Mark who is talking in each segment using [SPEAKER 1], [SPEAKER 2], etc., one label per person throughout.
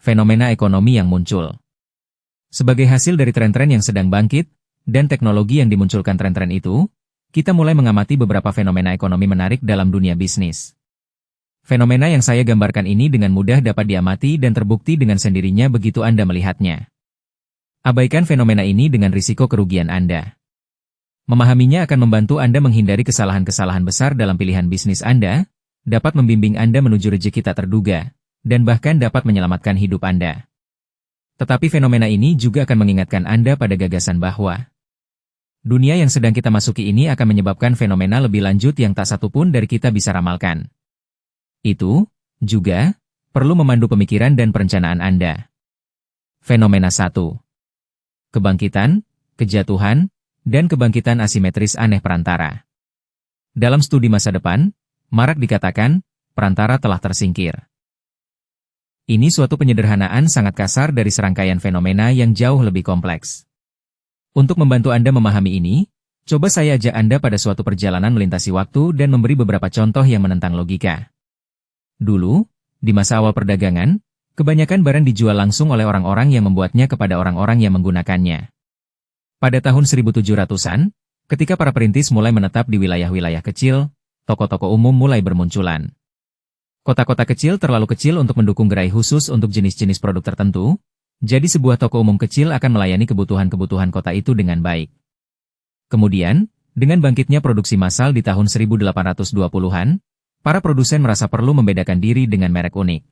[SPEAKER 1] Fenomena ekonomi yang muncul. Sebagai hasil dari tren-tren yang sedang bangkit, dan teknologi yang dimunculkan tren-tren itu, kita mulai mengamati beberapa fenomena ekonomi menarik dalam dunia bisnis. Fenomena yang saya gambarkan ini dengan mudah dapat diamati dan terbukti dengan sendirinya begitu Anda melihatnya. Abaikan fenomena ini dengan risiko kerugian Anda. Memahaminya akan membantu Anda menghindari kesalahan-kesalahan besar dalam pilihan bisnis Anda, dapat membimbing Anda menuju rezeki tak terduga, dan bahkan dapat menyelamatkan hidup Anda. Tetapi fenomena ini juga akan mengingatkan Anda pada gagasan bahwa dunia yang sedang kita masuki ini akan menyebabkan fenomena lebih lanjut yang tak satu pun dari kita bisa ramalkan. Itu juga perlu memandu pemikiran dan perencanaan Anda. Fenomena 1. Kebangkitan, kejatuhan, dan kebangkitan asimetris aneh perantara. Dalam studi masa depan, marak dikatakan, perantara telah tersingkir. Ini suatu penyederhanaan sangat kasar dari serangkaian fenomena yang jauh lebih kompleks. Untuk membantu Anda memahami ini, coba saya ajak Anda pada suatu perjalanan melintasi waktu dan memberi beberapa contoh yang menentang logika. Dulu, di masa awal perdagangan, kebanyakan barang dijual langsung oleh orang-orang yang membuatnya kepada orang-orang yang menggunakannya. Pada tahun 1700-an, ketika para perintis mulai menetap di wilayah-wilayah kecil, toko-toko umum mulai bermunculan. Kota-kota kecil terlalu kecil untuk mendukung gerai khusus untuk jenis-jenis produk tertentu, jadi sebuah toko umum kecil akan melayani kebutuhan-kebutuhan kota itu dengan baik. Kemudian, dengan bangkitnya produksi massal di tahun 1820-an, para produsen merasa perlu membedakan diri dengan merek unik.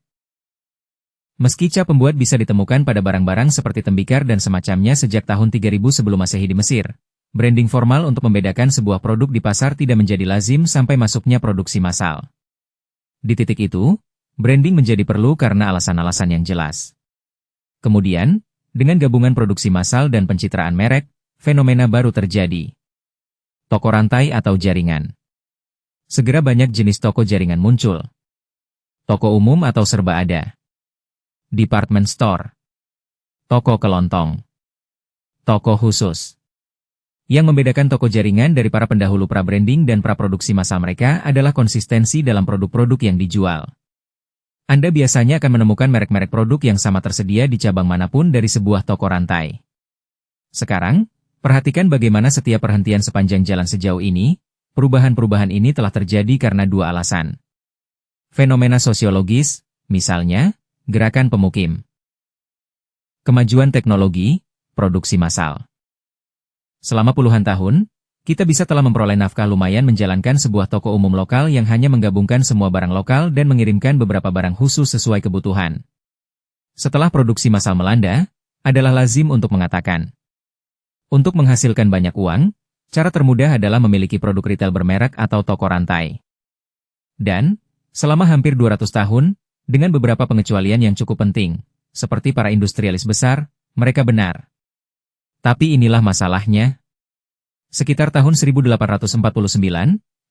[SPEAKER 1] Meski cap pembuat bisa ditemukan pada barang-barang seperti tembikar dan semacamnya sejak tahun 3000 sebelum Masehi di Mesir, branding formal untuk membedakan sebuah produk di pasar tidak menjadi lazim sampai masuknya produksi massal. Di titik itu, branding menjadi perlu karena alasan-alasan yang jelas. Kemudian, dengan gabungan produksi massal dan pencitraan merek, fenomena baru terjadi. Toko rantai atau jaringan. Segera banyak jenis toko jaringan muncul. Toko umum atau serba ada. Department store. Toko kelontong. Toko khusus. Yang membedakan toko jaringan dari para pendahulu pra-branding dan pra-produksi massal mereka adalah konsistensi dalam produk-produk yang dijual. Anda biasanya akan menemukan merek-merek produk yang sama tersedia di cabang manapun dari sebuah toko rantai. Sekarang, perhatikan bagaimana setiap perhentian sepanjang jalan sejauh ini. Perubahan-perubahan ini telah terjadi karena dua alasan. Fenomena sosiologis, misalnya, gerakan pemukim. Kemajuan teknologi, produksi massal. Selama puluhan tahun, kita bisa telah memperoleh nafkah lumayan menjalankan sebuah toko umum lokal yang hanya menggabungkan semua barang lokal dan mengirimkan beberapa barang khusus sesuai kebutuhan. Setelah produksi massal melanda, adalah lazim untuk mengatakan, untuk menghasilkan banyak uang, cara termudah adalah memiliki produk retail bermerek atau toko rantai. Dan, selama hampir 200 tahun, dengan beberapa pengecualian yang cukup penting, seperti para industrialis besar, mereka benar. Tapi inilah masalahnya. Sekitar tahun 1849,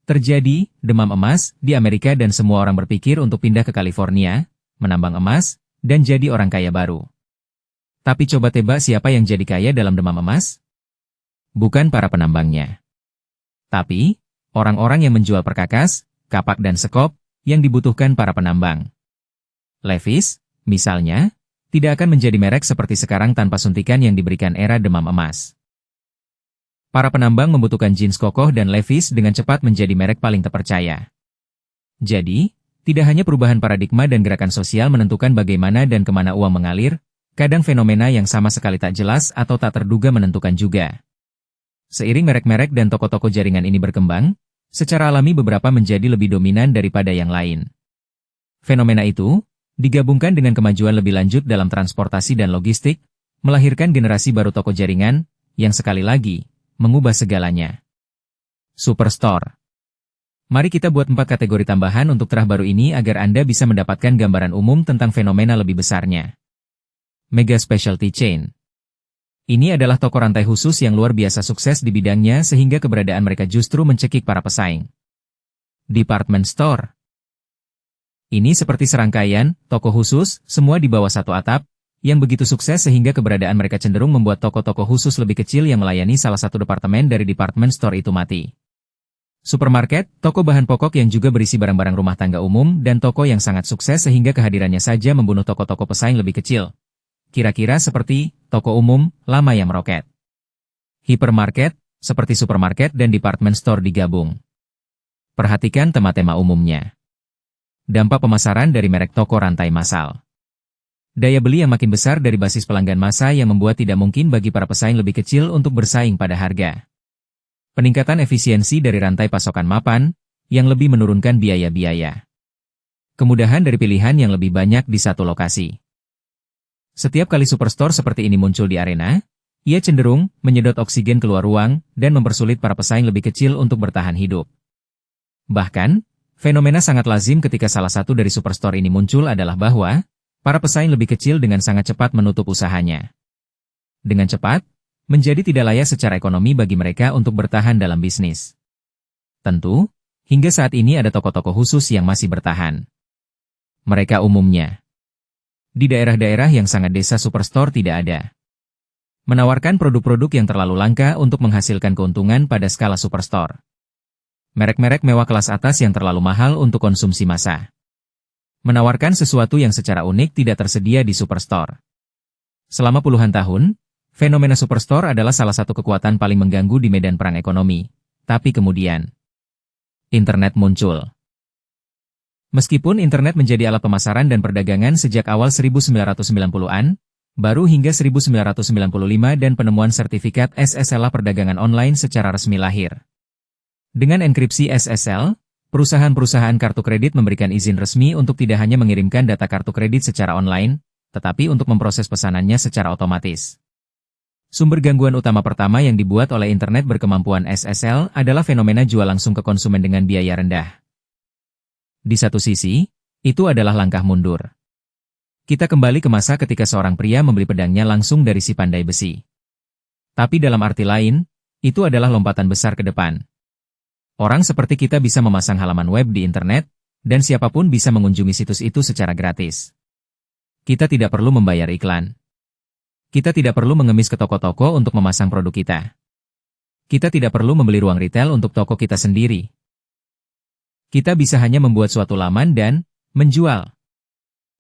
[SPEAKER 1] terjadi demam emas di Amerika dan semua orang berpikir untuk pindah ke California, menambang emas, dan jadi orang kaya baru. Tapi coba tebak siapa yang jadi kaya dalam demam emas? Bukan para penambangnya. Tapi, orang-orang yang menjual perkakas, kapak dan sekop, yang dibutuhkan para penambang. Levi's, misalnya, tidak akan menjadi merek seperti sekarang tanpa suntikan yang diberikan era demam emas. Para penambang membutuhkan jeans kokoh dan Levi's dengan cepat menjadi merek paling terpercaya. Jadi, tidak hanya perubahan paradigma dan gerakan sosial menentukan bagaimana dan kemana uang mengalir, kadang fenomena yang sama sekali tak jelas atau tak terduga menentukan juga. Seiring merek-merek dan toko-toko jaringan ini berkembang, secara alami beberapa menjadi lebih dominan daripada yang lain. Fenomena itu, digabungkan dengan kemajuan lebih lanjut dalam transportasi dan logistik, melahirkan generasi baru toko jaringan, yang sekali lagi, mengubah segalanya. Superstore. Mari kita buat 4 kategori tambahan untuk terah baru ini agar Anda bisa mendapatkan gambaran umum tentang fenomena lebih besarnya. Mega Specialty Chain. Ini adalah toko rantai khusus yang luar biasa sukses di bidangnya sehingga keberadaan mereka justru mencekik para pesaing. Department Store. Ini seperti serangkaian, toko khusus, semua di bawah satu atap, yang begitu sukses sehingga keberadaan mereka cenderung membuat toko-toko khusus lebih kecil yang melayani salah satu departemen dari department store itu mati. Supermarket, toko bahan pokok yang juga berisi barang-barang rumah tangga umum dan toko yang sangat sukses sehingga kehadirannya saja membunuh toko-toko pesaing lebih kecil. Kira-kira seperti toko umum lama yang meroket. Hipermarket, seperti supermarket dan department store digabung. Perhatikan tema-tema umumnya. Dampak pemasaran dari merek toko rantai massal. Daya beli yang makin besar dari basis pelanggan massa yang membuat tidak mungkin bagi para pesaing lebih kecil untuk bersaing pada harga. Peningkatan efisiensi dari rantai pasokan mapan, yang lebih menurunkan biaya-biaya. Kemudahan dari pilihan yang lebih banyak di satu lokasi. Setiap kali superstore seperti ini muncul di arena, ia cenderung menyedot oksigen keluar ruang dan mempersulit para pesaing lebih kecil untuk bertahan hidup. Bahkan, fenomena sangat lazim ketika salah satu dari superstore ini muncul adalah bahwa para pesaing lebih kecil dengan sangat cepat menutup usahanya. Dengan cepat, menjadi tidak layak secara ekonomi bagi mereka untuk bertahan dalam bisnis. Tentu, hingga saat ini ada toko-toko khusus yang masih bertahan. Mereka umumnya di daerah-daerah yang sangat desa superstore tidak ada. Menawarkan produk-produk yang terlalu langka untuk menghasilkan keuntungan pada skala superstore. Merek-merek mewah kelas atas yang terlalu mahal untuk konsumsi massa. Menawarkan sesuatu yang secara unik tidak tersedia di superstore. Selama puluhan tahun, fenomena superstore adalah salah satu kekuatan paling mengganggu di medan perang ekonomi. Tapi kemudian, internet muncul. Meskipun internet menjadi alat pemasaran dan perdagangan sejak awal 1990-an, baru hingga 1995 dan penemuan sertifikat SSL perdagangan online secara resmi lahir. Dengan enkripsi SSL, perusahaan-perusahaan kartu kredit memberikan izin resmi untuk tidak hanya mengirimkan data kartu kredit secara online, tetapi untuk memproses pesanannya secara otomatis. Sumber gangguan utama pertama yang dibuat oleh internet berkemampuan SSL adalah fenomena jual langsung ke konsumen dengan biaya rendah. Di satu sisi, itu adalah langkah mundur. Kita kembali ke masa ketika seorang pria membeli pedangnya langsung dari si pandai besi. Tapi dalam arti lain, itu adalah lompatan besar ke depan. Orang seperti kita bisa memasang halaman web di internet, dan siapapun bisa mengunjungi situs itu secara gratis. Kita tidak perlu membayar iklan. Kita tidak perlu mengemis ke toko-toko untuk memasang produk kita. Kita tidak perlu membeli ruang retail untuk toko kita sendiri. Kita bisa hanya membuat suatu laman dan menjual.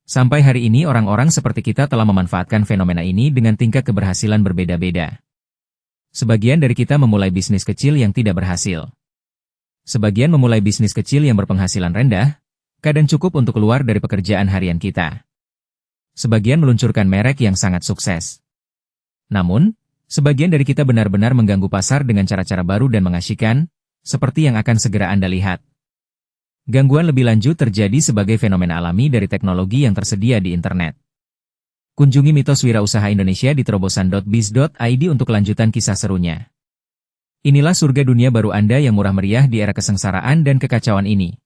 [SPEAKER 1] Sampai hari ini orang-orang seperti kita telah memanfaatkan fenomena ini dengan tingkat keberhasilan berbeda-beda. Sebagian dari kita memulai bisnis kecil yang tidak berhasil. Sebagian memulai bisnis kecil yang berpenghasilan rendah, kadang cukup untuk keluar dari pekerjaan harian kita. Sebagian meluncurkan merek yang sangat sukses. Namun, sebagian dari kita benar-benar mengganggu pasar dengan cara-cara baru dan mengasyikkan, seperti yang akan segera Anda lihat. Gangguan lebih lanjut terjadi sebagai fenomena alami dari teknologi yang tersedia di internet. Kunjungi Mitos Wirausaha Indonesia di terobosan.biz.id untuk lanjutan kisah serunya. Inilah surga dunia baru Anda yang murah meriah di era kesengsaraan dan kekacauan ini.